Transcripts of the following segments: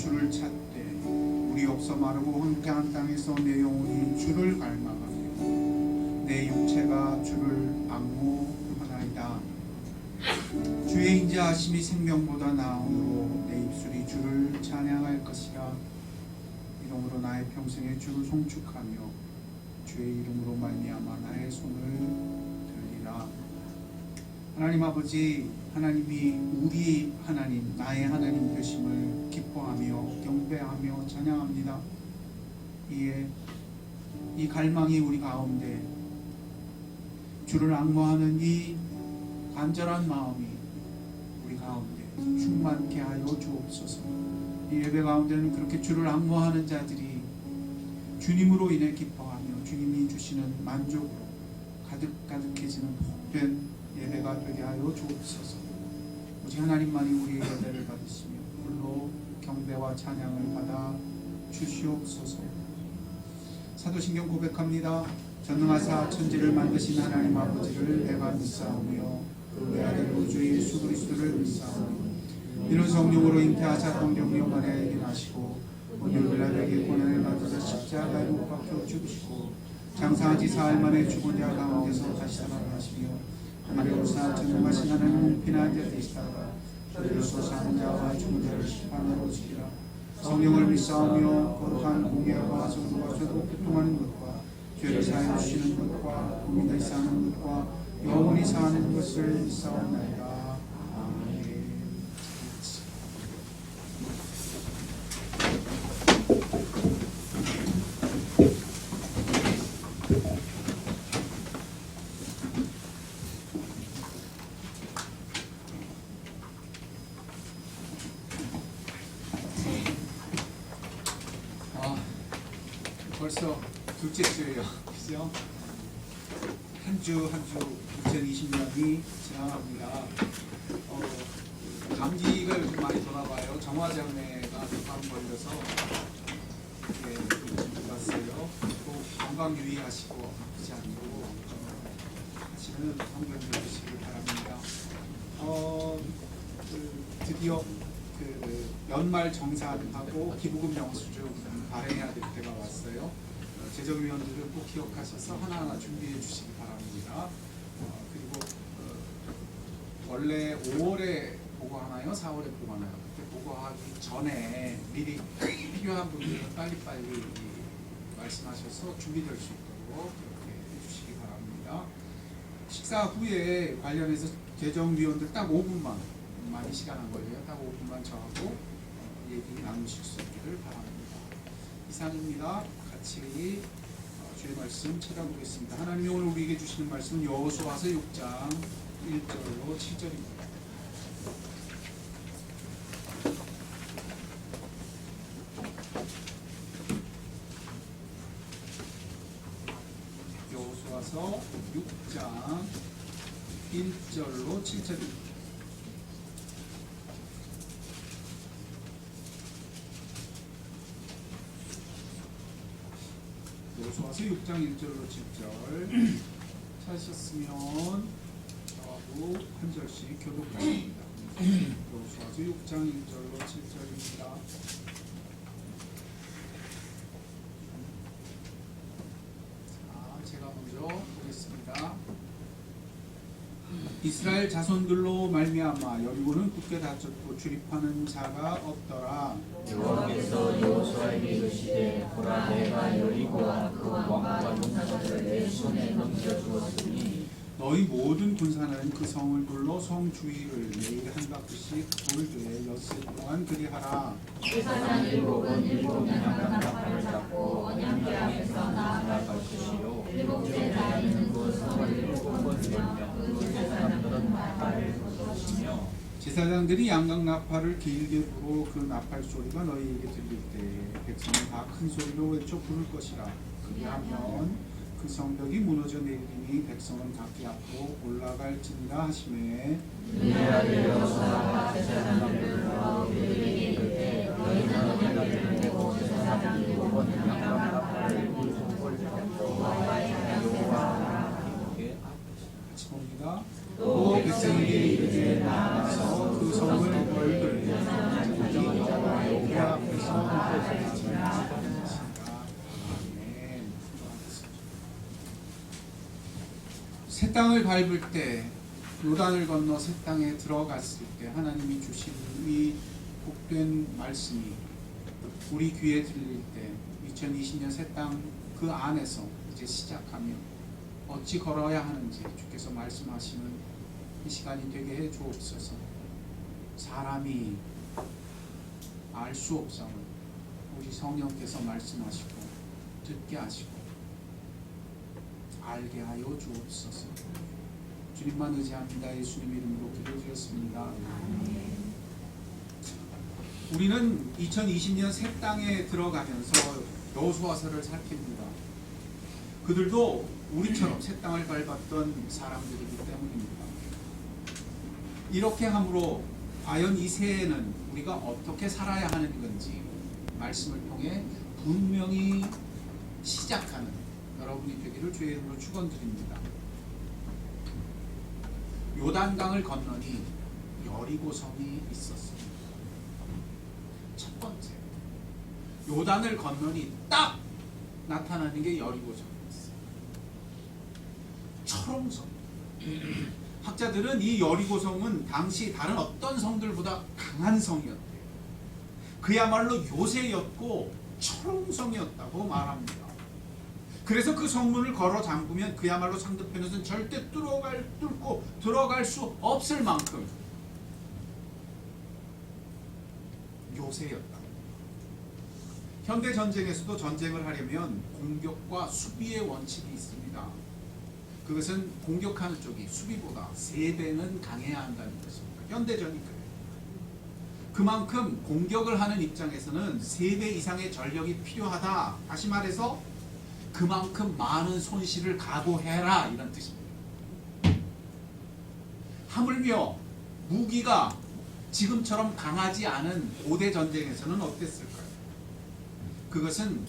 주를 찾되 물이 없어 마르고 황폐한 땅에서 내 영혼이 주를 갈망하며 내 육체가 주를 앙모하나이다. 주의 인자하심이 생명보다 나음으로 내 입술이 주를 찬양할 것이라. 이름으로 나의 평생에 주를 송축하며 주의 이름으로 말미암아 나의 손을 들리라. 하나님 아버지, 하나님이 우리 하나님, 나의 하나님 되심을 기뻐하며 경배하며 찬양합니다. 이에 이 갈망이 우리 가운데, 주를 앙모하는 이 간절한 마음이 우리 가운데 충만케 하여 주옵소서. 이 예배 가운데는 그렇게 주를 앙모하는 자들이 주님으로 인해 기뻐하며 주님이 주시는 만족으로 가득가득해지는 복된 예배가 되게 하여 주옵소서. 오직 하나님만이 우리의 예배를 받으시며 홀로 경배와 찬양을 받아 주시옵소서. 사도신경 고백합니다. 전능하사 천지를 만드신 하나님 아버지를 내가 믿사오며 그 외아들 우주 예수 그리스도를 믿사오며 이는 성령으로 잉태하사 동정녀 마리아에게 나시고 오늘 빌라도에게 고난을 받으사 십자가에 못 박혀 죽으시고 장사한 지 사흘 만에 죽은 자 가운데서 다시 살아나시며 하늘에 오사 전능하신 하나님 높이나 앉아 계시다가 저리로서 사는 자와 죽은 자를 심판하러 오시리라. 성령을 믿사오며 거룩한 공예와 성도가 죄도 교통하는 것과 죄를 사하여 주시는 것과 몸이 사는 것과 영원히 사는 것을 믿사옵나이다. 벌써 둘째 주예요. 그죠? 한 주 한 주 2020년이 지나갑니다. 감기가 요즘 많이 돌아와요. 정화장애가 독감 걸려서 이렇게 왔어요. 또 건강 유의하시고 아프지 않고 하시는 성경 주시길 바랍니다. 드디어 연말 정산하고 기부금 영수증 발행해야 될 때가 왔어요. 재정위원들은 꼭 기억하셔서 하나하나 준비해 주시기 바랍니다. 그리고 원래 5월에 보고하나요? 4월에 보고하나요? 그때 보고하기 전에 미리 필요한 분들은 빨리빨리 말씀하셔서 준비될 수 있도록 그렇게 해주시기 바랍니다. 식사 후에 관련해서 재정위원들 딱 5분만, 많이 시간 안 걸려요. 딱 5분만 저하고 얘기 나누실 수 있기를 바랍니다. 이상입니다. 같이 주의 말씀 찾아보겠습니다. 하나님이 오늘 우리에게 주시는 말씀은 여호수아서 6장 1절로 7절입니다. 여호수아서 6장 1절로 7절입니다. 여호수아서 6장 1절로 7절 찾으셨으면 저하고 한 절씩 교독하십니다. 여호수아서 6장 1절로 7절입니다. 제가 먼저 보겠습니다. 이스라엘 자손들로 말미암아 여리고는 굳게 닫혔고 출입하는 자가 없더라. 여호와께서 여호수아에게 이르시되 보라 내가 여리고와 그 왕과 용사들을 내 손에 넘겨주었으니 너희 모든 군사는 그 성을 둘러 성 주위를 매일 한 바퀴씩 돌되 엿새 동안 그리하라. 제사장 7은 7 양나팔을 잡고 언약궤 앞에서 나아갈 것이요 7째 달에는 그 성을 7번 들며 그 제사장들은 나팔을 불 것이며 제사장들이 양각 나팔을 길게 불어 그 나팔 소리가 너희에게 들릴 때 백성은 다 큰 소리로 외쳐 부를 것이라. 그리하면 그 성벽이 무너져 내리니 백성은 각기 앞으로 올라갈지니라 하시매 유대아들 여호수아가 제사장들과 그들에게 이르되 너희는 언약궤를 메고 제사장 7번 양각 나팔을 불고 여호와의 찬양하라. 같이 봅니다. 또 백성에게 이르되 나아가서 그 성을 벌들되 여호와 여호와 앞에서 새 땅을 밟을 때, 요단을 건너 새 땅에 들어갔을 때 하나님이 주신 이 복된 말씀이 우리 귀에 들릴 때 2020년 새 땅 그 안에서 이제 시작하며 어찌 걸어야 하는지 주께서 말씀하시는 이 시간이 되게 해 주옵소서. 사람이 알 수 없음을 우리 성령께서 말씀하시고 듣게 하시고 알게 하여 주옵소서. 주님만 의지합니다. 예수님 이름으로 기도드렸습니다. 우리는 2020년 새 땅에 들어가면서 여호수아서를 살핍니다. 그들도 우리처럼 새 땅을 밟았던 사람들이기 때문입니다. 이렇게 함으로 과연 이 새해에는 우리가 어떻게 살아야 하는 건지 말씀을 통해 분명히 시작하는 여러분이 되기를 주의 이름으로 축원드립니다. 요단강을 건너니 여리고성이 있었습니다. 첫 번째, 요단을 건너니 딱 나타나는 게 여리고성이었어요. 철옹성. 학자들은 이 여리고성은 당시 다른 어떤 성들보다 강한 성이었대요. 그야말로 요새였고 철옹성이었다고 말합니다. 그래서 그 성문을 걸어 잠그면 그야말로 상대편에서는 절대 뚫고 들어갈 수 없을 만큼 요새였다. 현대 전쟁에서도 전쟁을 하려면 공격과 수비의 원칙이 있습니다. 그것은 공격하는 쪽이 수비보다 3배는 강해야 한다는 것입니다. 현대전이 그래요. 그만큼 공격을 하는 입장에서는 3배 이상의 전력이 필요하다. 다시 말해서 그만큼 많은 손실을 각오해라, 이런 뜻입니다. 하물며 무기가 지금처럼 강하지 않은 고대 전쟁에서는 어땠을까요? 그것은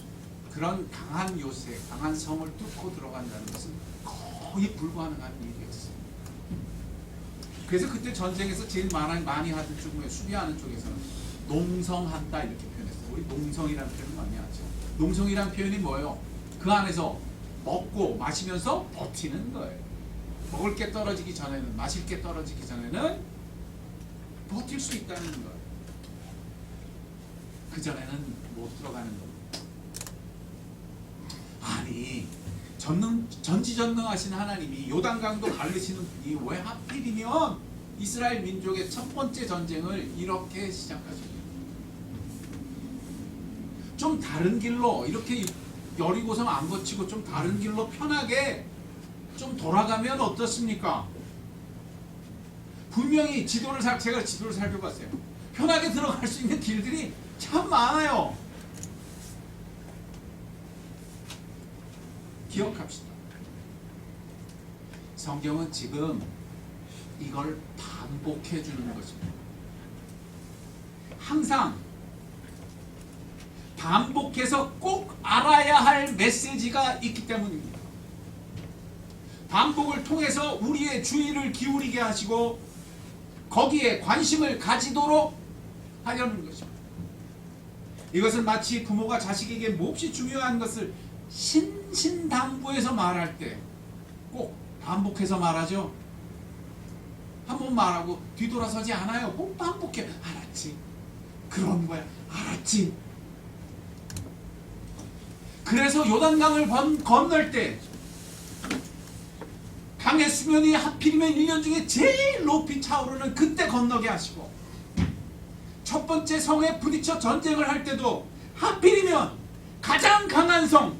그런 강한 요새, 강한 성을 뚫고 들어간다는 것은 거의 불가능한 일이었어요. 그래서 그때 전쟁에서 제일 많이 하던 쪽에 수비하는 쪽에서는 농성한다 이렇게 표현했어요. 우리 농성이라는 표현을 많이 하죠. 농성이라는 표현이 뭐예요? 그 안에서 먹고 마시면서 버티는 거예요. 먹을 게 떨어지기 전에는, 마실 게 떨어지기 전에는 버틸 수 있다는 거예요. 그 전에는 못 들어가는 겁니다. 아니, 전지전능하신 하나님이 요단강도 가르치는 분이 왜 하필이면 이스라엘 민족의 첫 번째 전쟁을 이렇게 시작하십니까? 좀 다른 길로 이렇게 여리고성 안 거치고 좀 다른 길로 편하게 좀 돌아가면 어떻습니까? 분명히 제가 지도를 살펴봤어요. 편하게 들어갈 수 있는 길들이 참 많아요. 기억합시다. 성경은 지금 이걸 반복해 주는 것입니다. 항상 반복해서 꼭 알아야 할 메시지가 있기 때문입니다. 반복을 통해서 우리의 주의를 기울이게 하시고 거기에 관심을 가지도록 하려는 것입니다. 이것은 마치 부모가 자식에게 몹시 중요한 것을 신신당부해서 말할 때 꼭 반복해서 말하죠. 한번 말하고 뒤돌아서지 않아요. 꼭 반복해. 알았지? 그런 거야. 알았지? 그래서 요단강을 건널 때 강의 수면이 하필이면 1년 중에 제일 높이 차오르는 그때 건너게 하시고, 첫 번째 성에 부딪혀 전쟁을 할 때도 하필이면 가장 강한 성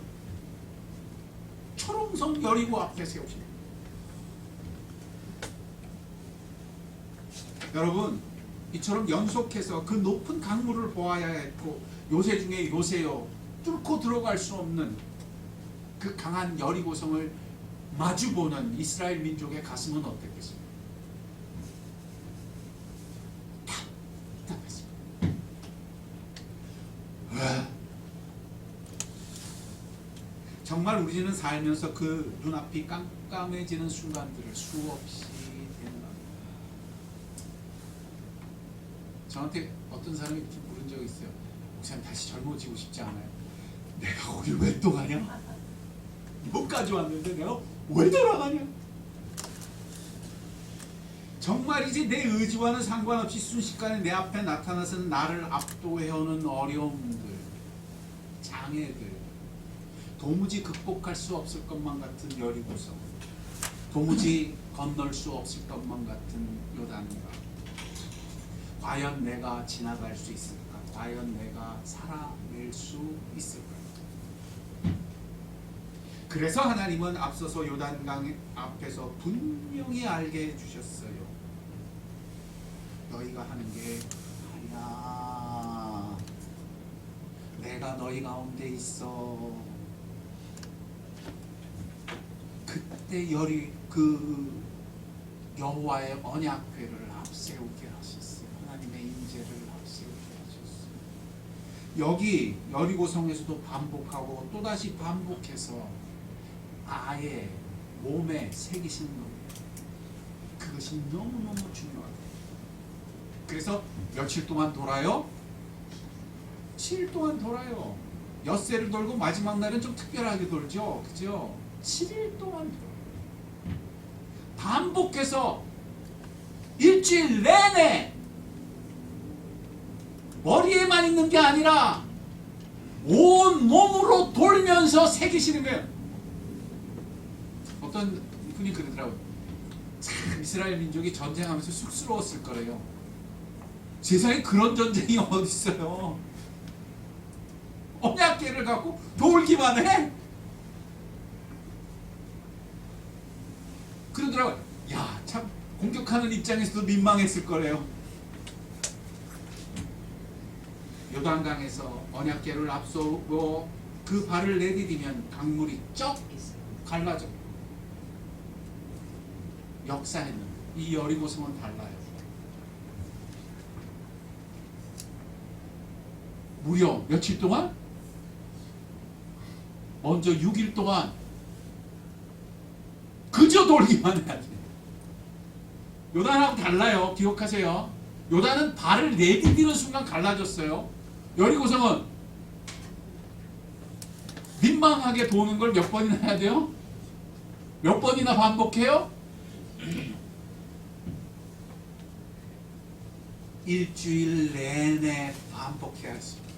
철옹성 여리고 앞에 세우십니다. 여러분, 이처럼 연속해서 그 높은 강물을 보아야 했고 요새 중에 요새요, 뚫고 들어갈 수 없는 그 강한 여리고성을 마주보는 이스라엘 민족의 가슴은 어땠겠습니까? 답답했습니다. 정말 우리는 살면서 그 눈앞이 깜깜해지는 순간들을 수없이 대면합니다. 저한테 어떤 사람이 이렇게 물은 적이 있어요. 목사님, 다시 젊어지고 싶지 않아요? 내가 거길 왜 또 가냐? 여기까지 왔는데 내가 왜 돌아가냐? 정말이지 내 의지와는 상관없이 순식간에 내 앞에 나타나서 나를 압도해오는 어려움들, 장애들, 도무지 극복할 수 없을 것만 같은 여리고성, 도무지 건널 수 없을 것만 같은 요단강, 과연 내가 지나갈 수 있을까? 과연 내가 살아낼 수 있을까? 그래서 하나님은 앞서서 요단강 앞에서 분명히 알게 해주셨어요. 너희가 하는 게 아니야. 내가 너희 가운데 있어. 그때 여호와의 언약궤를 앞세우게 하셨어요. 하나님의 임재를 앞세우게 하셨어요. 여기 여리고성에서도 반복하고 또다시 반복해서 아예 몸에 새기시는 겁니다. 그것이 너무너무 중요하다. 그래서 며칠 동안 돌아요? 7일 동안 돌아요. 엿새를 돌고 마지막 날은 좀 특별하게 돌죠. 그죠? 7일 동안 돌아요. 반복해서 일주일 내내 머리에만 있는 게 아니라 온 몸으로 돌면서 새기시는 거예요. 어떤 분이 그러더라고요. 참 이스라엘 민족이 전쟁하면서 쑥스러웠을 거래요. 세상에 그런 전쟁이 어디 있어요? 언약궤를 갖고 돌기만 해? 그러더라고요. 야, 참 공격하는 입장에서도 민망했을 거래요. 요단강에서 언약궤를 앞서고 그 발을 내디디면 강물이 쩍 갈라져. 역사에는 이 여리고성은 달라요. 무려 며칠 동안? 먼저 6일 동안 그저 돌기만 해야지. 요단하고 달라요. 기억하세요. 요단은 발을 내디디는 순간 갈라졌어요. 여리고성은 민망하게 도는 걸 몇 번이나 해야 돼요? 몇 번이나 반복해요? 일주일 내내 반복해야 했습니다.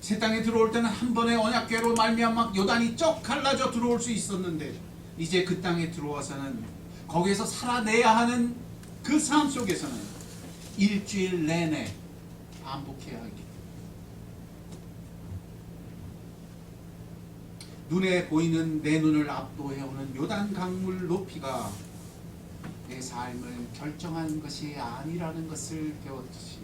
새 땅에 들어올 때는 한 번의 언약궤로 말미암아 요단이 쩍 갈라져 들어올 수 있었는데 이제 그 땅에 들어와서는 거기에서 살아내야 하는 그 삶 속에서는 일주일 내내 반복해야 하기. 눈에 보이는 내 눈을 압도해오는 요단 강물 높이가 내 삶을 결정하는 것이 아니라는 것을 배웠듯이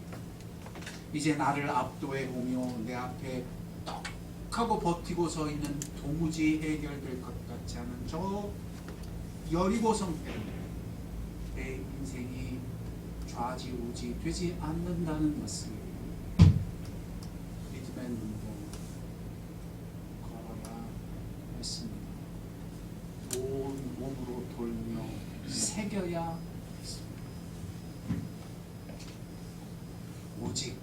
이제 나를 압도해 오며 내 앞에 떡 하고 버티고 서 있는 도무지 해결될 것 같지 않은 저 여리고성 때문에 내 인생이 좌지우지 되지 않는다는 것을 믿음의 눈으로 걸어야 했습니다. 온 몸으로 돌며 새겨야 했습니다. 오직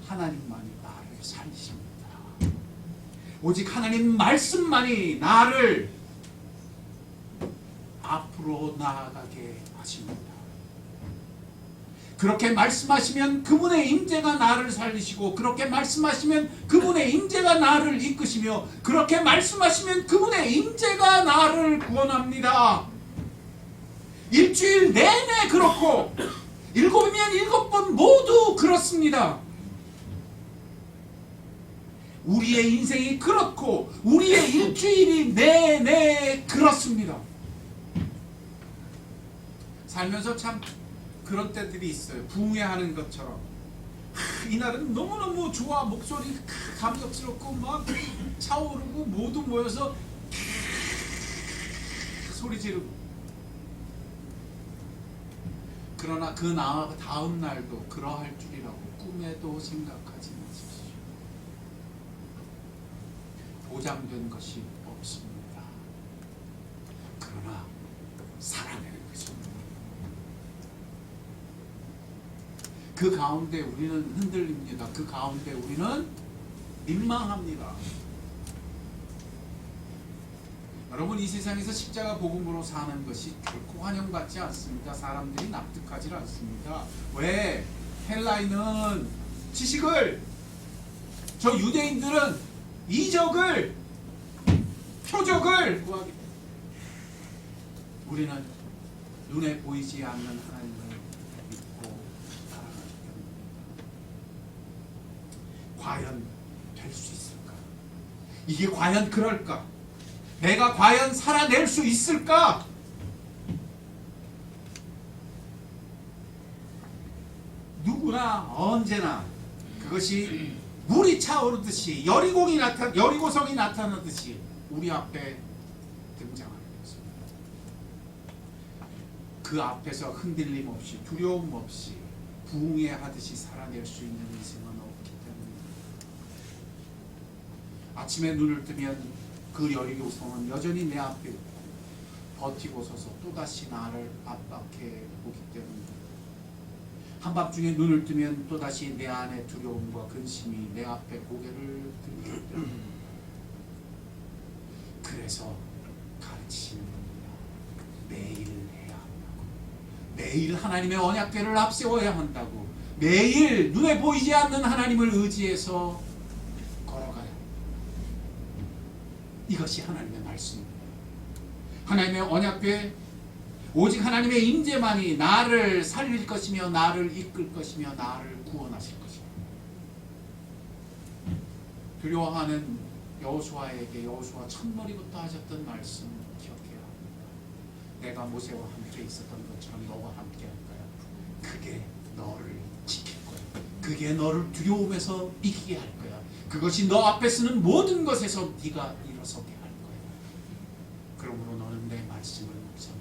하나님만이 나를 살리십니다. 오직 하나님 말씀만이 나를 앞으로 나아가게 하십니다. 그렇게 말씀하시면 그분의 임재가 나를 살리시고, 그렇게 말씀하시면 그분의 임재가 나를 이끄시며, 그렇게 말씀하시면 그분의 임재가 나를 구원합니다. 일주일 내내 그렇고 7이면 7번 모두 그렇습니다. 우리의 인생이 그렇고 우리의 일주일이 내내 그렇습니다. 살면서 참 그런 때들이 있어요. 부흥회하는 것처럼 이날은 너무너무 좋아, 목소리 감격스럽고 막 차오르고 모두 모여서 소리 지르고, 그러나 그 다음 날도 그러할 줄이라고 꿈에도 생각하지 마십시오. 보장된 것이 없습니다. 그러나 살아내는 것입니다. 그 가운데 우리는 흔들립니다. 그 가운데 우리는 민망합니다. 여러분, 이 세상에서 십자가 복음으로 사는 것이 결코 환영받지 않습니다. 사람들이 납득하지 않습니다. 왜? 헬라인은 지식을, 저 유대인들은 이적을, 표적을 구하기 때문에 우리는 눈에 보이지 않는 하나님을 믿고 살아가기 때문입니다. 과연 될 수 있을까? 이게 과연 그럴까? 내가 과연 살아낼 수 있을까? 누구나 언제나 그것이 물이 차오르듯이 여리고성이 나타나듯이 우리 앞에 등장하는 것입니다. 그 앞에서 흔들림 없이 두려움 없이 부흥회하듯이 살아낼 수 있는 인생은 없기 때문입니다. 아침에 눈을 뜨면 그 여리고성은 여전히 내 앞에 있고 버티고 서서 또다시 나를 압박해 오기 때문입니다. 한밤중에 눈을 뜨면 또다시 내 안에 두려움과 근심이 내 앞에 고개를 들기 때문입니다. 그래서 가르치시는 겁니다. 매일 해야 한다고. 매일 하나님의 언약궤를 앞세워야 한다고. 매일 눈에 보이지 않는 하나님을 의지해서 걸어가야 합니다. 이것이 하나님의 말씀입니다. 하나님의 언약궤, 오직 하나님의 임재만이 나를 살릴 것이며 나를 이끌 것이며 나를 구원하실 것입니다. 두려워하는 여호수아에게 여호수아 첫머리부터 하셨던 말씀 기억해야 합니다. 내가 모세와 함께 있었던 것처럼 너와 함께 할 거야. 그게 너를 지킬 거야. 그게 너를 두려움에서 이기게 할 거야. 그것이 너 앞에 쓰는 모든 것에서 네가 일어서게 할 거야. 그러므로 너는 내 말씀을 묵상해.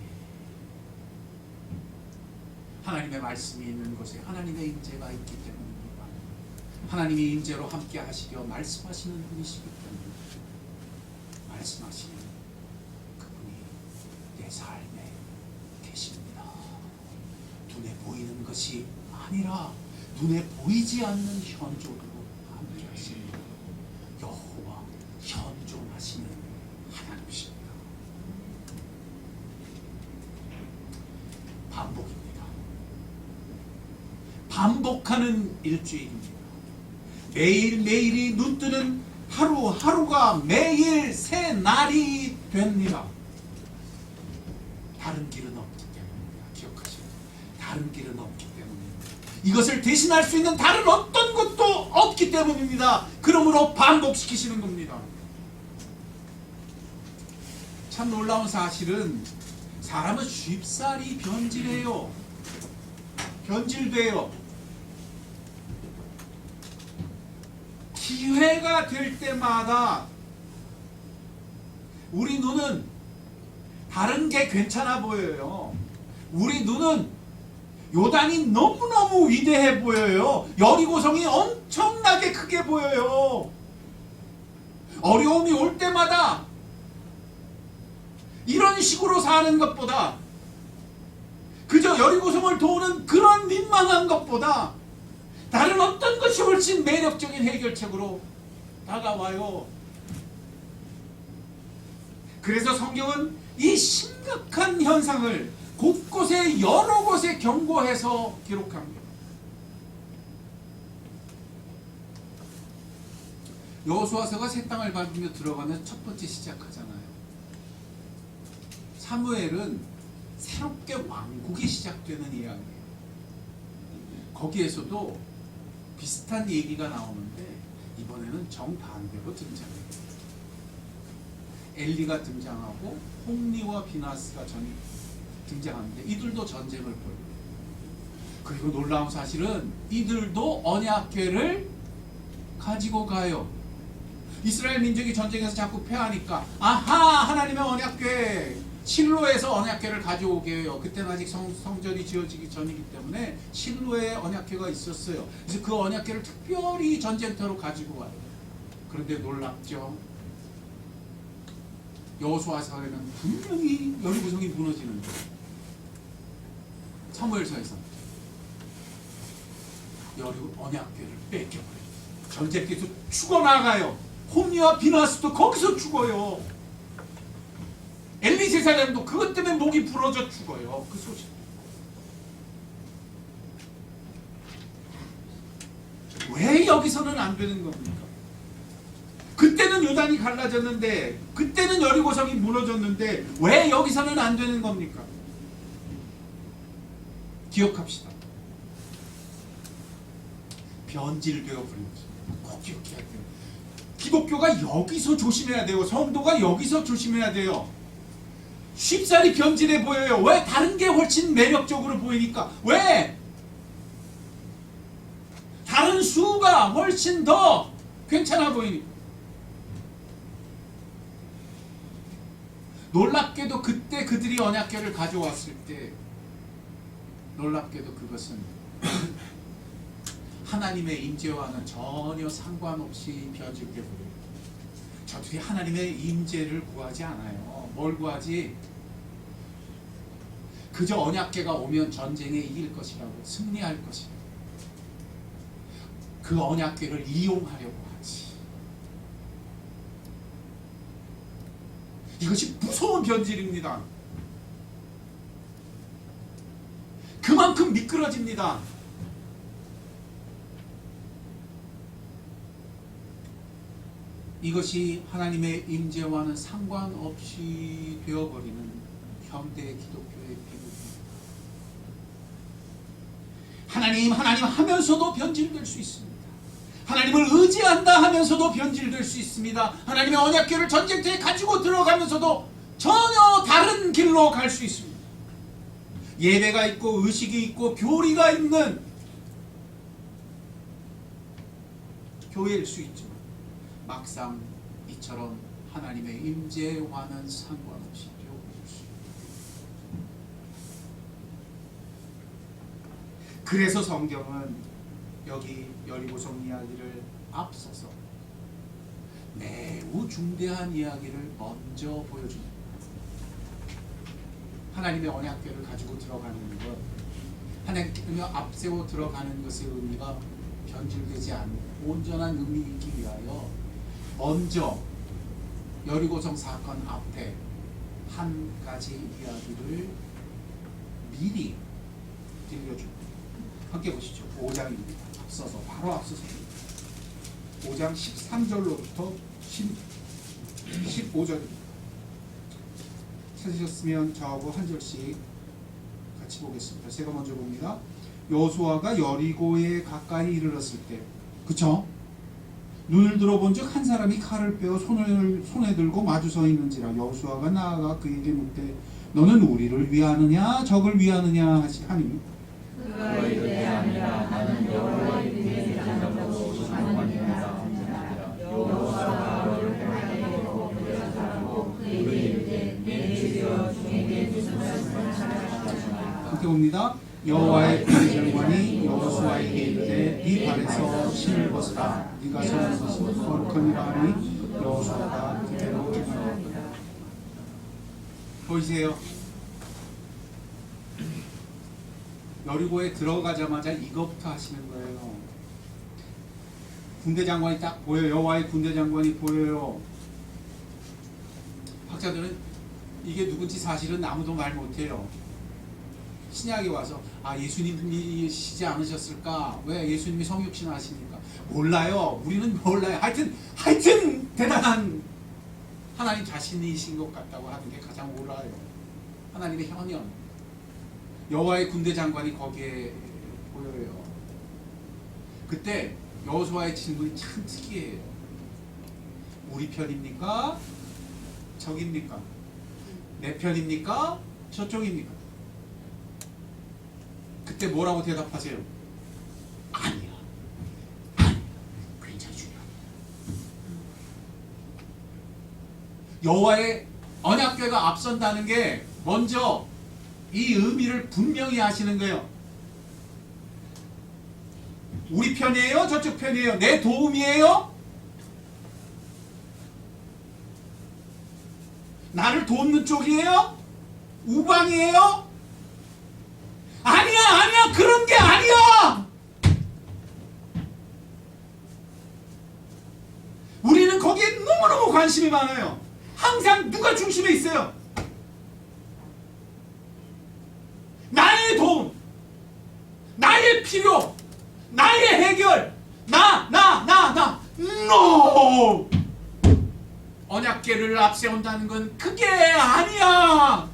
하나님의 말씀이 있는 곳에 하나님의 임재가 있기 때문입니다. 하나님이 임재로 함께 하시려 말씀하시는 분이시기 때문에 말씀하시는 그분이 내 삶에 계십니다. 눈에 보이는 것이 아니라 눈에 보이지 않는 현존으로 함께 하시는 여호와, 현존하시는 하나님이십니다. 반복입니다. 반복하는 일주일입니다. 매일매일이 눈뜨는 하루하루가 매일 새 날이 됩니다. 다른 길은 없기 때문입니다. 기억하시고, 다른 길은 없기 때문입니다. 이것을 대신할 수 있는 다른 어떤 것도 없기 때문입니다. 그러므로 반복시키시는 겁니다. 참 놀라운 사실은 사람은 쉽사리 변질해요. 변질돼요. 기회가 될 때마다 우리 눈은 다른 게 괜찮아 보여요. 우리 눈은 요단이 너무너무 위대해 보여요. 여리고성이 엄청나게 크게 보여요. 어려움이 올 때마다 이런 식으로 사는 것보다, 그저 여리고성을 도우는 그런 민망한 것보다 다른 어떤 것이 훨씬 매력적인 해결책으로 다가와요. 그래서 성경은 이 심각한 현상을 곳곳에 여러 곳에 경고해서 기록합니다. 여호수아서가 새 땅을 밟으며 들어가면 첫 번째 시작하잖아요. 사무엘은 새롭게 왕국이 시작되는 이야기예요. 거기에서도 비슷한 얘기가 나오는데 이번에는 정반대로 등장해요. 엘리가 등장하고 홈리와 비나스가 등장하는데 이들도 전쟁을 벌여요. 그리고 놀라운 사실은 이들도 언약궤를 가지고 가요. 이스라엘 민족이 전쟁에서 자꾸 패하니까 아하, 하나님의 언약궤, 실로에서 언약궤를 가져오게 해요. 그때는 아직 성전이 지어지기 전이기 때문에 실로에 언약궤가 있었어요. 그래서 그 언약궤를 특별히 전쟁터로 가지고 와요. 그런데 놀랍죠. 여호수아서에는 분명히 여리고성이 무너지는 거예요. 사무엘서에서 언약궤를 뺏겨버려요. 전쟁터에서 죽어나가요. 홈리와 비나스도 거기서 죽어요. 엘리 제사장도 그것 때문에 목이 부러져 죽어요. 그 소식. 왜 여기서는 안 되는 겁니까? 그때는 요단이 갈라졌는데, 그때는 여리고성이 무너졌는데 왜 여기서는 안 되는 겁니까? 기억합시다. 변질되어 버린 것입니다. 꼭 기억해야 돼요. 기독교가 여기서 조심해야 돼요. 성도가 여기서 조심해야 돼요. 쉽사리 변질해 보여요. 왜? 다른 게 훨씬 매력적으로 보이니까. 왜? 다른 수가 훨씬 더 괜찮아 보이니까. 놀랍게도 그때 그들이 언약궤를 가져왔을 때, 놀랍게도 그것은 하나님의 임재와는 전혀 상관없이 변질돼 버려요. 저들이 하나님의 임재를 구하지 않아요. 뭘 구하지? 그저 언약궤가 오면 전쟁에 이길 것이라고, 승리할 것이라고, 그 언약궤를 이용하려고 하지. 이것이 무서운 변질입니다. 그만큼 미끄러집니다. 이것이 하나님의 임재와는 상관없이 되어버리는 현대 기독교의 비극입니다. 하나님 하면서도 변질될 수 있습니다. 하나님을 의지한다 하면서도 변질될 수 있습니다. 하나님의 언약궤를 전쟁터에 가지고 들어가면서도 전혀 다른 길로 갈 수 있습니다. 예배가 있고 의식이 있고 교리가 있는 교회일 수 있지만 막상 이처럼 하나님의 임재와는 상관없이 되어버릴 수 있습니다. 그래서 성경은 여기 여리고성 이야기를 앞서서 매우 중대한 이야기를 먼저 보여줍니다. 하나님의 언약궤를 가지고 들어가는 것, 하나님의 앞세워 들어가는 것의 의미가 변질되지 않는 온전한 의미를 있기 위하여 먼저 여리고성 사건 앞에 한 가지 이야기를 미리 들려줍니다. 함께 보시죠. 5장입니다. 앞서서, 바로 앞서서 5장 13절로부터 15절입니다. 찾으셨으면 저하고 한 절씩 같이 보겠습니다. 제가 먼저 봅니다. 여호수아가 여리고에 가까이 이르렀을 때, 그쵸? 눈을 들어본즉 한 사람이 칼을 빼어 손에 들고 마주 서 있는지라. 여호수아가 나아가 그에게 묻되 너는 우리를 위하느냐 적을 위하느냐 하니 그가 이르되 아니라 나는 여호와의 뒤에 자전거로 상관이라. 여호수아가 너를 하나님으로 부르사고 그에게 이르되 내 주여 중에게 무슨 말씀을 하시나이까. 함께 봅니다. 여호와의 군대장관이 여호수아에게 이르되 네 발에서 신을 벗으라. 네가 서는 것은 거룩하니라 하니 여호수아가 그대로 행하였더라. 보이세요? 여리고에 들어가자마자 이것부터 하시는 거예요. 군대장관이 딱 보여요. 여호와의 군대장관이 보여요. 학자들은 이게 누군지 사실은 아무도 말 못해요. 신약에 와서 예수님이시지 않으셨을까? 왜 예수님이 성육신 하시니까? 몰라요. 우리는 몰라요. 하여튼 대단한 하나님 자신이신 것 같다고 하는 게 가장 옳아요. 하나님의 현현. 여호와의 군대 장관이 거기에 보여요. 그때 여호수아의 질문이 참 특이해요. 우리 편입니까? 적입니까? 내 편입니까? 저쪽입니까? 그때 뭐라고 대답하세요? 아니야. 굉장히 중요해. 여호와의 언약궤가 앞선다는 게 먼저 이 의미를 분명히 하시는 거예요. 우리 편이에요? 저쪽 편이에요? 내 도움이에요? 나를 돕는 쪽이에요? 우방이에요? 아니야, 그런 게 아니야. 우리는 거기에 너무너무 관심이 많아요. 항상 누가 중심에 있어요? 나의 필요, 나의 해결, 나. NO! 언약궤를 앞세운다는 건 그게 아니야.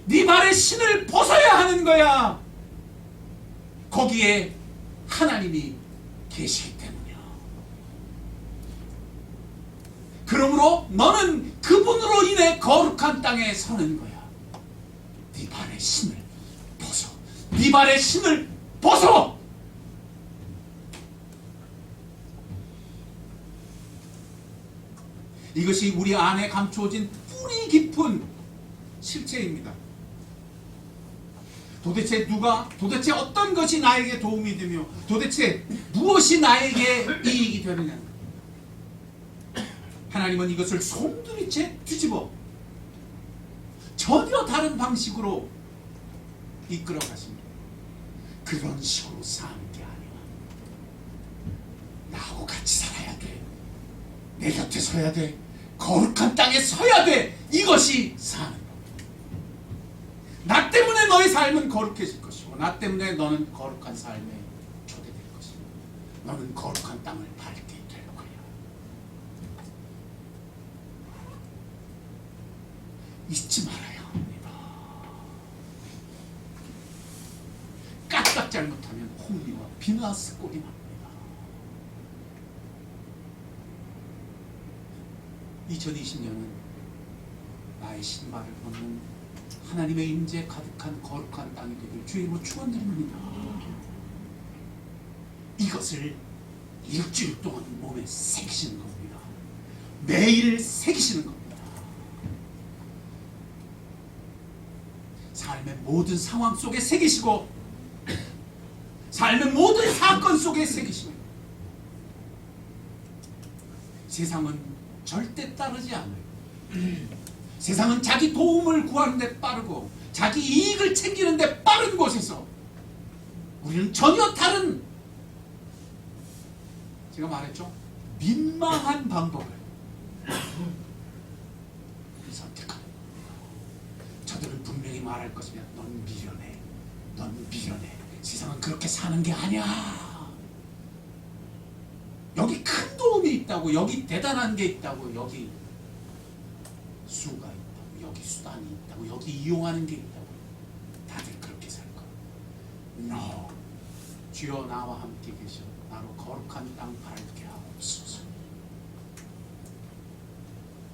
네 발에 신을 벗어야 하는 거야. 거기에 하나님이 계시기 때문이야. 그러므로 너는 그분으로 인해 거룩한 땅에 서는 거야. 네 발에 신을 벗어. 네 발에 신을 벗어. 이것이 우리 안에 감추어진 뿌리 깊은 실체입니다. 도대체 어떤 것이 나에게 도움이 되며 도대체 무엇이 나에게 이익이 되느냐. 하나님은 이것을 송두리째 뒤집어 전혀 다른 방식으로 이끌어 가십니다. 그런 식으로 사는 게 아니야. 나하고 같이 살아야 돼. 내 곁에 서야 돼. 거룩한 땅에 서야 돼. 이것이 사는 것. 나 때문에 너의 삶은 거룩해질 것이고 나 때문에 너는 거룩한 삶에 초대될 것이고 너는 거룩한 땅을 밟게 될 거야. 잊지 말아야 합니다. 까딱 잘못하면 홍리와 비나스 꼴이 납니다. 2020년은 나의 신발을 벗는 하나님의 임재 가득한 거룩한 땅이 되길 주님으로 축원드립니다. 이것을 일주일 동안 몸에 새기시는 겁니다. 매일 새기시는 겁니다. 삶의 모든 상황 속에 새기시고 삶의 모든 사건 속에 새기시고 세상은 절대 따르지 않아요. 세상은 자기 도움을 구하는 데 빠르고 자기 이익을 챙기는 데 빠른 곳에서 우리는 전혀 다른, 제가 말했죠, 민망한 방법을 선택하는 겁니다. 저들은 분명히 말할 것이며 넌 미련해, 넌 미련해. 세상은 그렇게 사는 게 아니야. 여기 큰 도움이 있다고, 여기 대단한 게 있다고, 여기 수가 있다고, 여기 수단이 있다고, 여기 이용하는 게 있다고. 다들 그렇게 살 거야. No. 주여 나와 함께 계셔. 나로 거룩한 땅 밟게 하옵소서.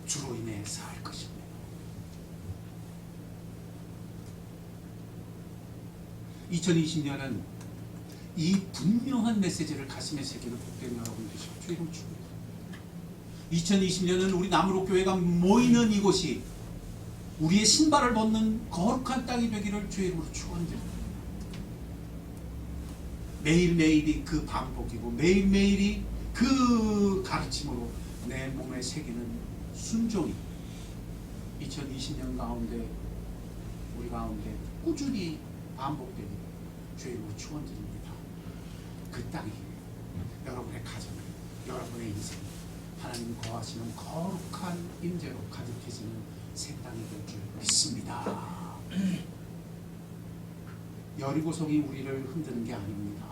주로 인해 살 것입니다. (2020년은) 이 분명한 메시지를 가슴에 새기는 복된 여러분 되시고 주의 이름 축원합니다. 2020년은 우리 나무로 교회가 모이는 이곳이 우리의 신발을 벗는 거룩한 땅이 되기를 주의 이름으로 축원드립니다. 매일매일이 그 반복이고 매일매일이 그 가르침으로 내 몸에 새기는 순종이 2020년 가운데 우리 가운데 꾸준히 반복되는 주의 이름으로 축원드립니다. 그 땅이 여러분의 가정, 여러분의 인생, 하나님 거하시는 거룩한 임재로 가득해지는 새 땅이 될 줄 믿습니다. 여리고성이 우리를 흔드는 게 아닙니다.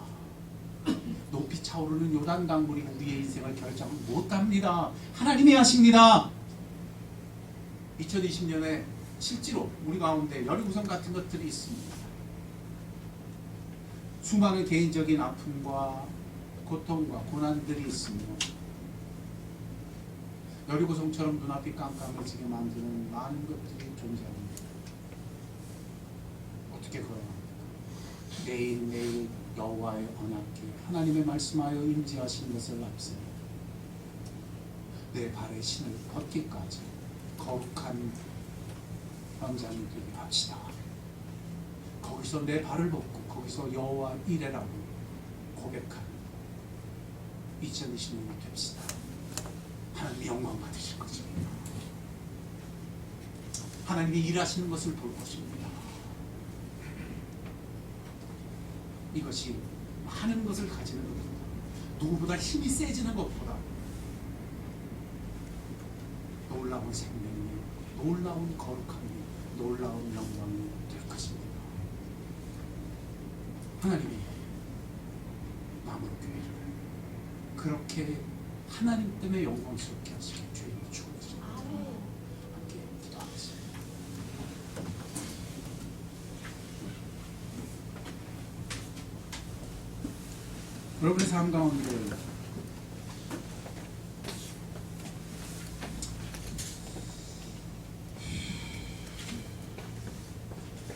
높이 차오르는 요단 강물이 우리의 인생을 결정 못합니다. 하나님이 하십니다. 2020년에 실제로 우리 가운데 여리고성 같은 것들이 있습니다. 수많은 개인적인 아픔과 고통과 고난들이 있으며 여리고성처럼 눈앞이 깜깜해지게 만드는 많은 것들이 존재합니다. 어떻게 걸어갑니까? 매일매일 여호와의 언약궤 하나님의 말씀하여 임재하신 것을 앞세 내 발에 신을 벗기까지 거룩한 현장이 되게 합시다. 거기서 내 발을 벗고 거기서 여호와 이레라고 고백하는 2020년이 됩시다. 하나님이 영광 받으실 것입니다. 하나님이 일하시는 것을 볼 것입니다. 이것이 많은 것을 가지는 것보다, 누구보다 힘이 세지는 것보다 놀라운 생명이, 놀라운 거룩함이, 놀라운 영광이 될 것입니다. 하나님이 마음으로 교회를 그렇게 하나님 때문에 영광스럽게 하시길 주의 이름으로 축원드립니다. 함께 기도하겠습니다. 여러분의 삶 가운데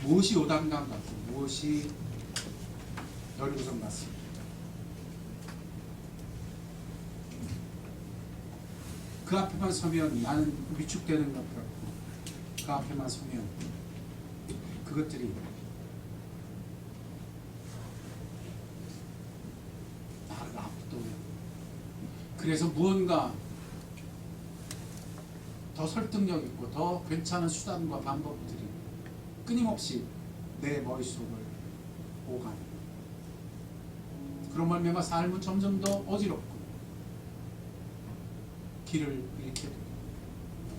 무엇이 요단강 같고 무엇이 여리고성 같습니다. 그 앞에만 서면 나는 위축되는 것 같고 그 앞에만 서면 그것들이 나를 압도해요. 그래서 무언가 더 설득력 있고 더 괜찮은 수단과 방법들이 끊임없이 내 머릿속을 오가는 그런 말미암아 삶은 점점 더 어지럽고 길을 잃게 되고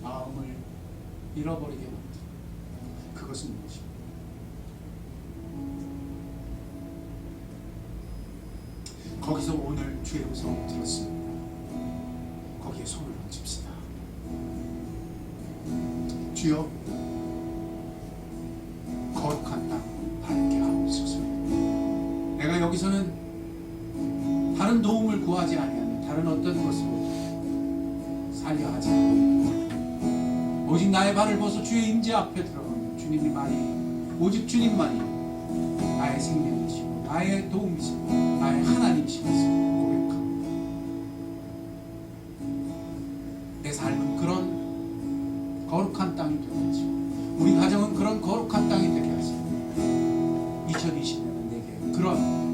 마음을 잃어버리게 만드는 그것은 무엇입니까? 거기서 오늘 주의 음성을 들었습니다. 거기에 손을 얹읍시다. 주여 거룩한 땅 밝게 하옵소서. 내가 여기서는 다른 도움을 구하지 아니하는 다른 어떤 것으로 살려 하지 않고 오직 나의 발을 벗어 주의 임재 앞에 들어가면 주님만이 오직 주님만이 나의 생명이시고 나의 도움이시고 나의 하나님이시고 고백합니다. 내 삶은 그런 거룩한 땅이 되게 하시고 우리 가정은 그런 거룩한 땅이 되게 하시고 2020년은 내게 그런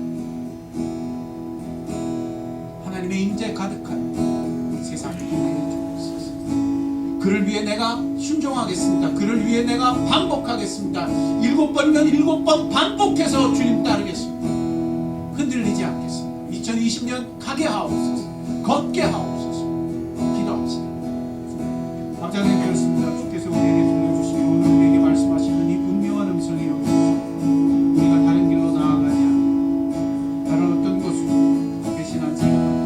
하나님의 임재 가득한 세상을 보내게 주옵소서. 그를 위해 내가 순종하겠습니다. 그를 위해 내가 반복하겠습니다. 7번이면 7번 반복해서 주님 따르겠습니다. 흔들리지 않겠습니다. 2020년 가게 하옵소서. 걷게 하옵소서. 기도합시다. 박장님 되었습니다. 주께서 우리에게 들려주시고 오늘 우리에게 말씀하시는 이 분명한 음성이 여기서 우리가 다른 길로 나아가지 않고 다른 어떤 것으로 배신한 삶을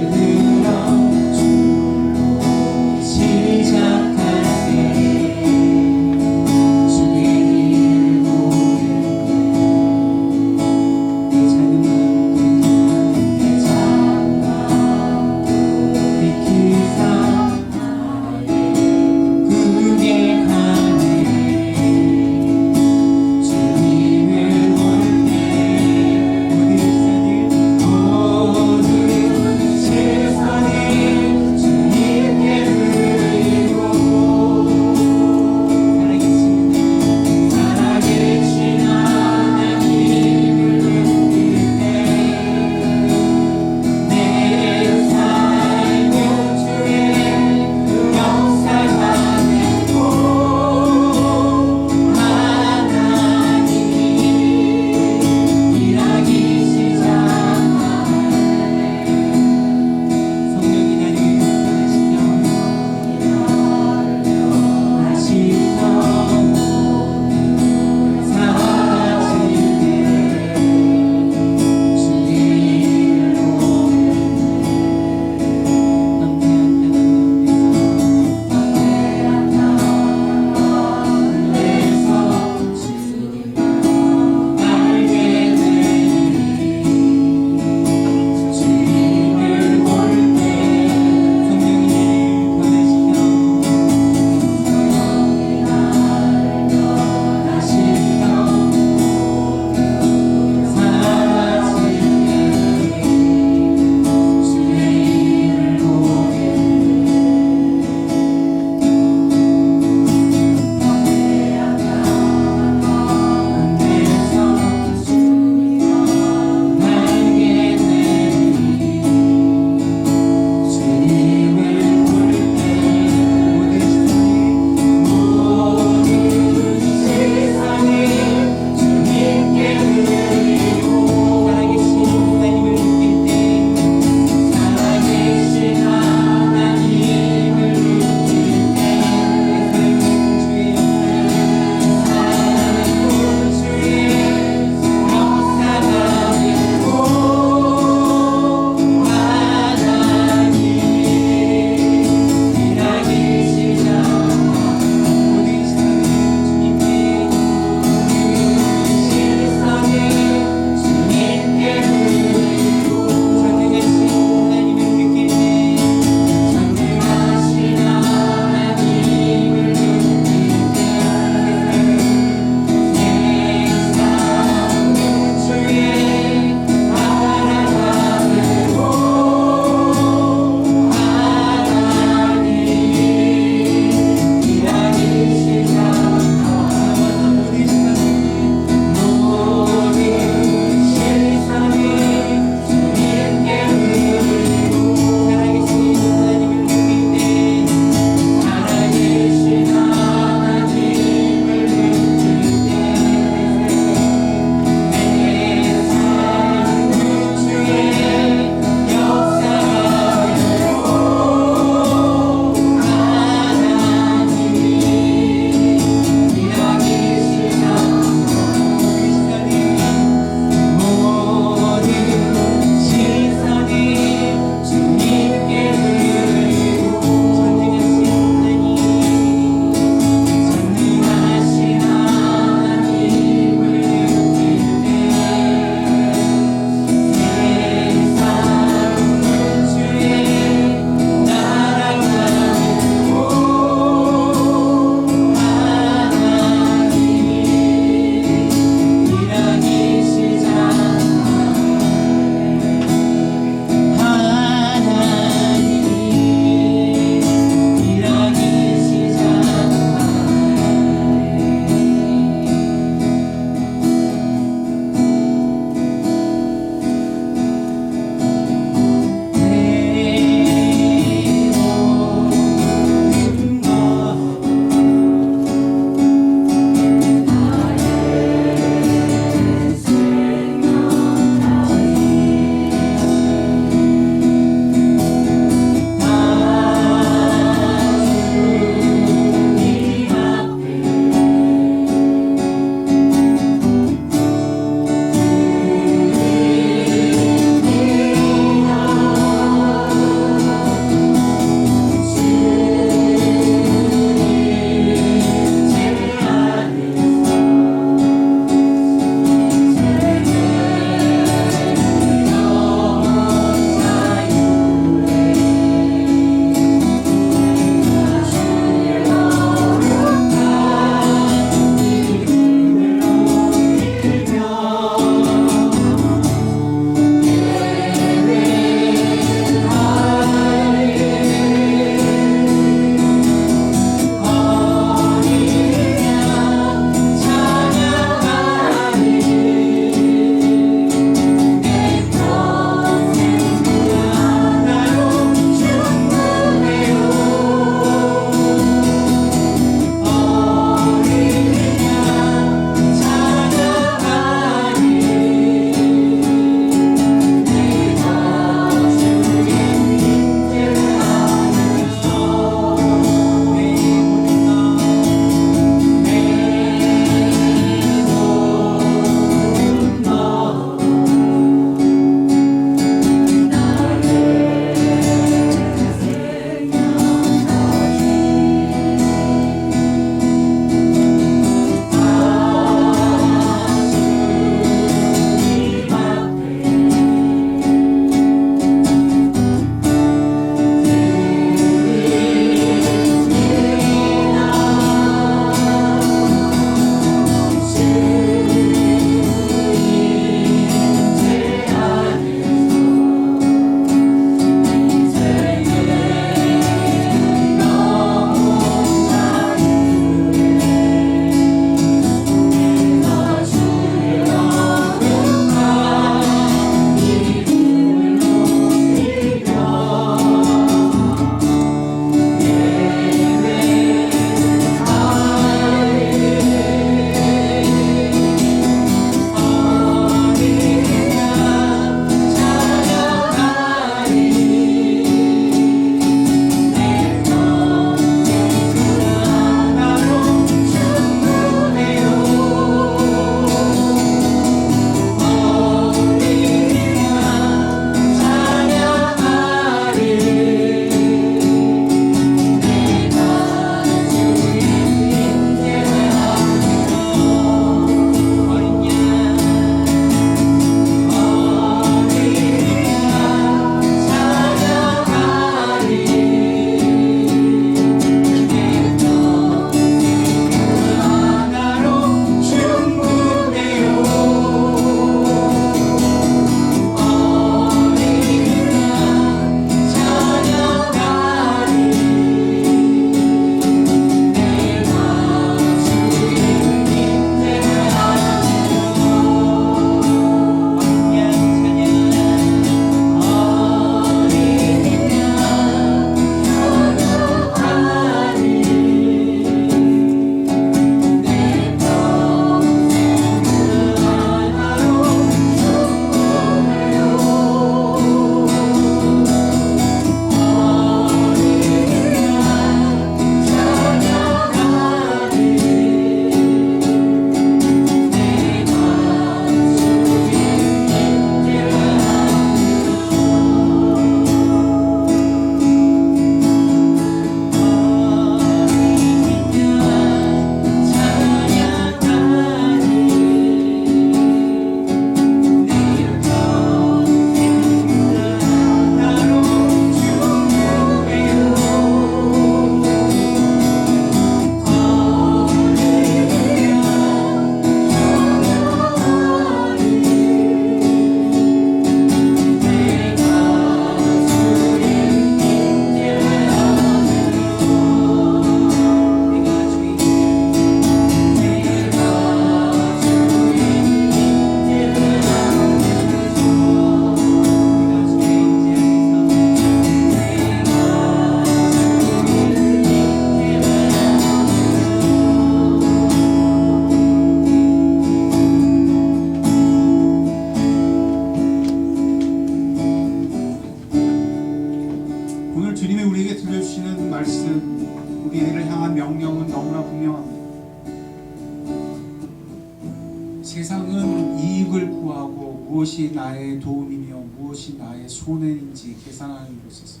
세상은 이익을 구하고 무엇이 나의 도움이며 무엇이 나의 손해인지 계산하는 곳에서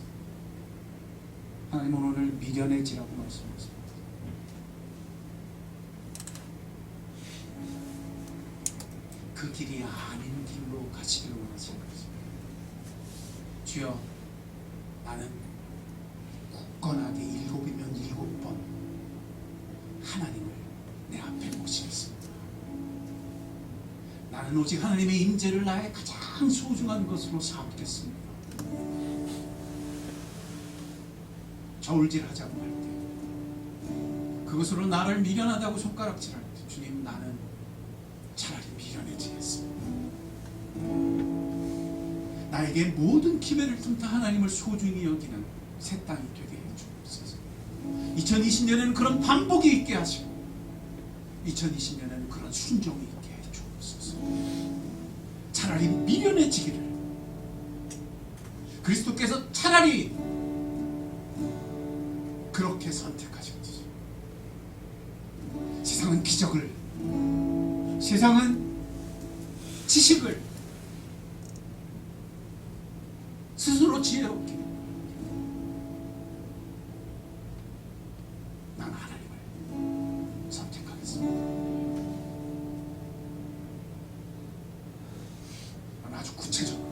하나님은 오늘 미련해지라고 말씀하십니다. 그 길이 아닌 길로 가시기를 원하시는 것입니다. 주여, 나는 굳건하게 7이면 7번 하나님을 내 앞에 모시겠습니다. 나는 오직 하나님의 임재를 나의 가장 소중한 것으로 삼겠습니다. 저울질하자고 할 때, 그것으로 나를 미련하다고 손가락질할 때, 주님, 나는 차라리 미련해지겠습니다. 나에게 모든 기회를 틈타 하나님을 소중히 여기는 새 땅이 되게 해주옵소서. 2020년에는 그런 반복이 있게 하시고 2020년에는 그런 순종이 있게 해주옵소서. 차라리 미련해지기를, 그리스도께서 차라리 그렇게 선택하셨듯이 세상은 기적을, 세상은 지식을 스스로 지혜롭게, 난 하나님을 선택하겠습니다. 난 아주 구체적으로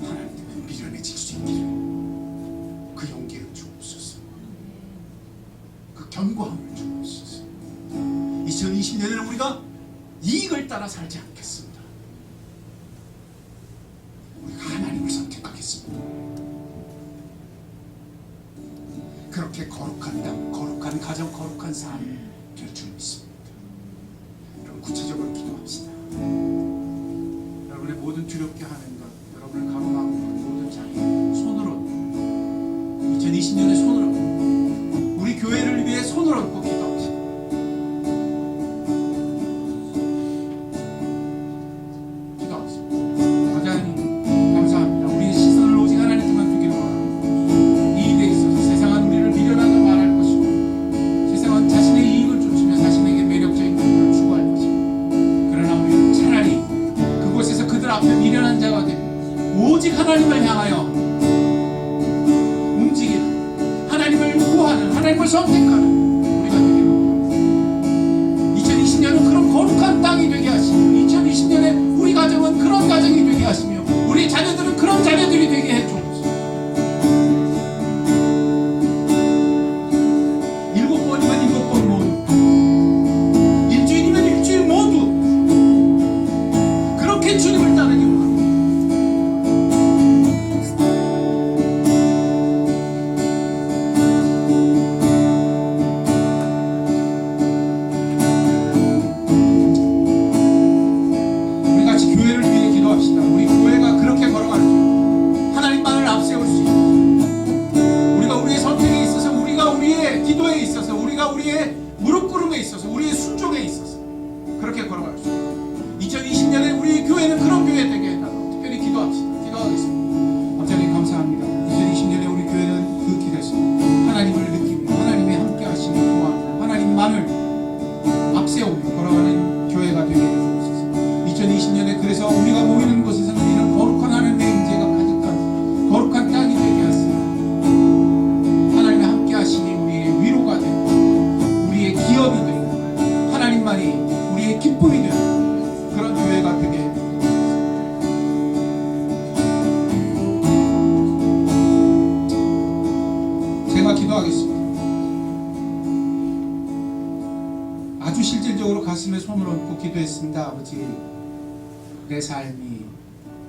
하나님 때문에 미련해질 수 있기를 그 용기를 주옵소서. 그 견고함을 주옵소서. 2020년에는 우리가 이익을 따라 살지 않겠습니다. 우리가 하나님을 선택하겠습니다. 그렇게 거룩한 땅, 거룩한 가정, 거룩한 삶이 될 줄 믿습니다. 여러분, 구체적으로 기도합시다. 여러분의 모든 두렵게 하는 것, 여러분을 가로막는 것, 모든 자기 손으로, 2020년에 손으로, 우리 교회를 위해 손을 얹고 기도합시다. 오직 하나님을 향하여 움직이는, 하나님을 구하는, 하나님을 선택하는 우리가 되기를, 2020년은 그런 거룩한 땅이 되게 하시고 2020년에 우리 가정은 그런 가정이 되게 하시며 우리 자녀들은 그런 자녀들이 되게 해주옵소서. 7번이면 7번 모두, 일주일이면 일주일 모두 그렇게 주님을 따르기 원합니다. 우리 교회가 그렇게 걸어가는 중 하나님만을 앞세울 수 있는, 우리가 우리의 선택에 있어서, 우리가 우리의 기도에 있어서, 우리가 우리의 무릎 꿇음에 있어서, 우리의 순종에 있어서 그렇게 걸어갈 수 있는 2020년에 우리 교회는 그런 교회 되게 해달라고 특별히 기도합시다. 기도하겠습니다. 아버지 감사합니다. 2020년에 우리 교회는 그 길에서 하나님을 느끼고 하나님의 함께 하시는 도와 하나님만을 앞세우며 걸어가는 교회가 되게 해주옵소서. 2020년에 그래서 우리가 모이는 곳에서는 이런 거룩한 하나님의 임재가 가득한 거룩한 땅이 되게 하시고 하나님의 함께 하심이 우리의 위로가 되고 우리의 기업이 되고 하나님만이 우리의 기쁨이 되는 그런 교회가 되게 해주옵소서. 제가 기도하겠습니다. 아주 실질적으로 가슴에 손을 얹고 기도했습니다. 아버지, 내 삶이,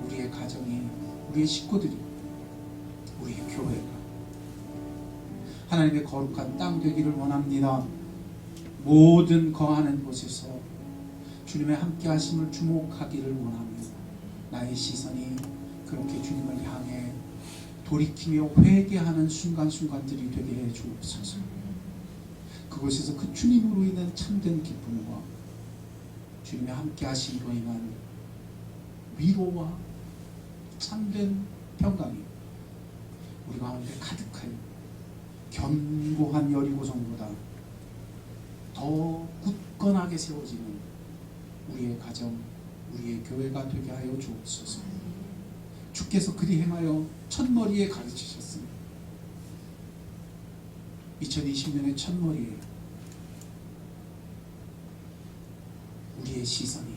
우리의 가정이, 우리의 식구들이, 우리의 교회가 하나님의 거룩한 땅 되기를 원합니다. 모든 거하는 곳에서 주님의 함께 하심을 주목하기를 원합니다. 나의 시선이 그렇게 주님을 향해 돌이키며 회개하는 순간순간들이 되게 해 주옵소서. 그곳에서 그 주님으로 인한 참된 기쁨과 주님의 함께 하심으로 인한 위로와 참된 평강이 우리 가운데 가득하여 견고한 여리고성보다 더 굳건하게 세워지는 우리의 가정, 우리의 교회가 되게 하여 주옵소서. 주께서 그리 행하여 첫머리에 가르치셨습니다. 2020년의 첫머리에 우리의 시선이,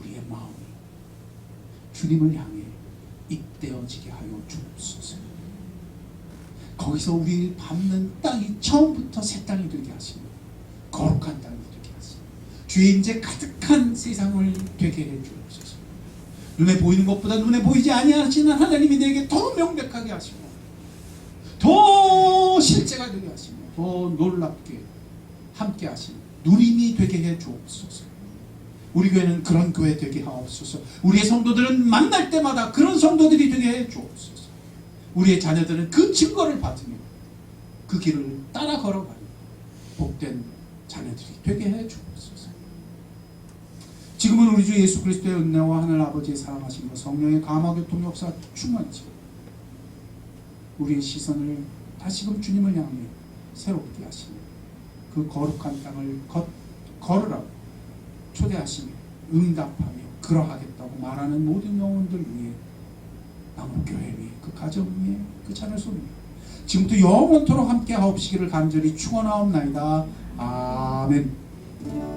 우리의 마음이 주님을 향해 입되어지게 하여 주옵소서. 거기서 우리 밟는 땅이 처음부터 새 땅이 되게 하시고 거룩한 땅이 되게 하시고 주의 임재 가득한 세상을 되게 해 주옵소서. 눈에 보이는 것보다 눈에 보이지 아니하시는 하나님이 내게 더 명백하게 하시고 더 실제가 되게 하시고 더 놀랍게 함께 하시는 누림이 되게 해 주옵소서. 우리 교회는 그런 교회 되게 하옵소서. 우리의 성도들은 만날 때마다 그런 성도들이 되게 해 주옵소서. 우리의 자녀들은 그 증거를 받으며 그 길을 따라 걸어가는 복된 자녀들이 되게 해 주옵소서. 지금은 우리 주 예수 그리스도의 은혜와 하늘 아버지의 사랑하심과 성령의 감화교통 역사 충만치 우리의 시선을 다시금 주님을 향해 새롭게 하시며 그 거룩한 땅을 걸으라고 초대하시며 응답하며 그러하겠다고 말하는 모든 영혼들 위해 남은교회 위에 그 가정 위에 그 자녀손 위에 지금부터 영원토록 함께 하옵시기를 간절히 축원하옵나이다. 아멘.